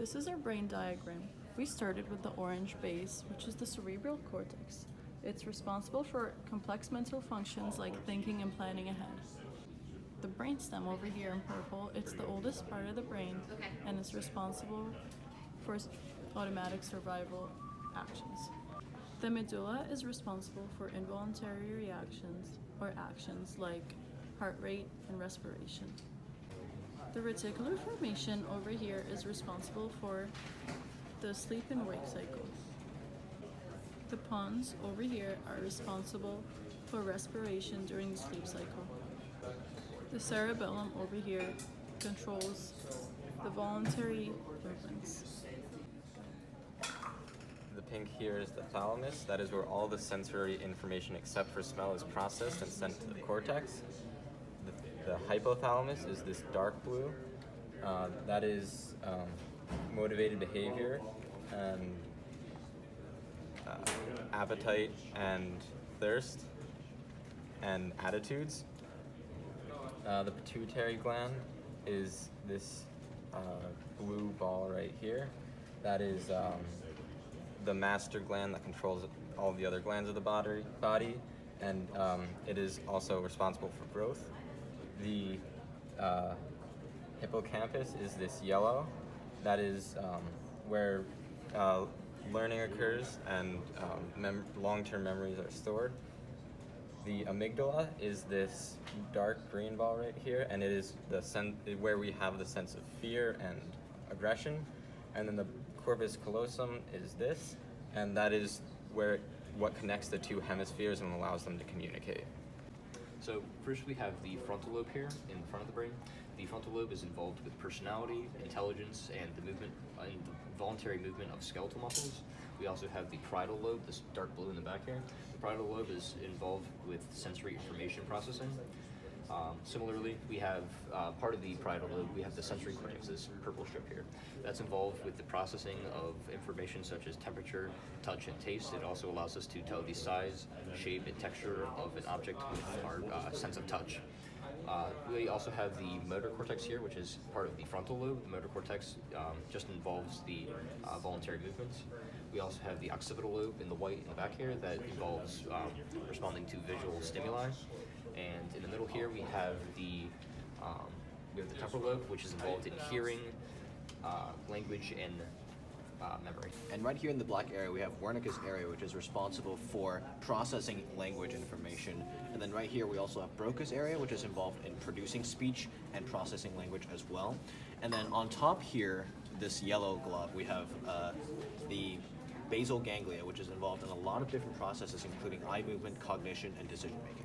This is our brain diagram. We started with the orange base, which is the cerebral cortex. It's responsible for complex mental functions like thinking and planning ahead. The brainstem over here in purple, it's the oldest part of the brain and it's responsible for automatic survival actions. The medulla is responsible for involuntary reactions or actions like heart rate and respiration. The reticular formation over here is responsible for the sleep and wake cycle. The pons over here are responsible for respiration during the sleep cycle. The cerebellum over here controls the voluntary movements. The pink here is the thalamus. That is where all the sensory information except for smell is processed and sent to the cortex. The hypothalamus is this dark blue. That is motivated behavior and appetite and thirst and attitudes. The pituitary gland is this blue ball right here. That is the master gland that controls all the other glands of the body, and it is also responsible for growth. The hippocampus is this yellow. That is where learning occurs and long-term memories are stored. The amygdala is this dark green ball right here, and it is where we have the sense of fear and aggression. And then the corpus callosum is this, and that is what connects the two hemispheres and allows them to communicate. So first we have the frontal lobe here in front of the brain. The frontal lobe is involved with personality, intelligence, and the movement and the voluntary movement of skeletal muscles. We also have the parietal lobe, this dark blue in the back here. The parietal lobe is involved with sensory information processing. Similarly, we have part of the parietal lobe, we have the sensory cortex, this purple strip here. That's involved with the processing of information such as temperature, touch, and taste. It also allows us to tell the size, shape, and texture of an object with our sense of touch. We also have the motor cortex here, which is part of the frontal lobe. The motor cortex just involves the voluntary movements. We also have the occipital lobe in the white in the back here that involves responding to visual stimuli. And in the middle here we have the temporal lobe, which is involved in hearing, language, and memory. And right here in the black area, we have Wernicke's area, which is responsible for processing language information. And then right here, we also have Broca's area, which is involved in producing speech and processing language as well. And then on top here, this yellow glob, we have the basal ganglia, which is involved in a lot of different processes, including eye movement, cognition, and decision making.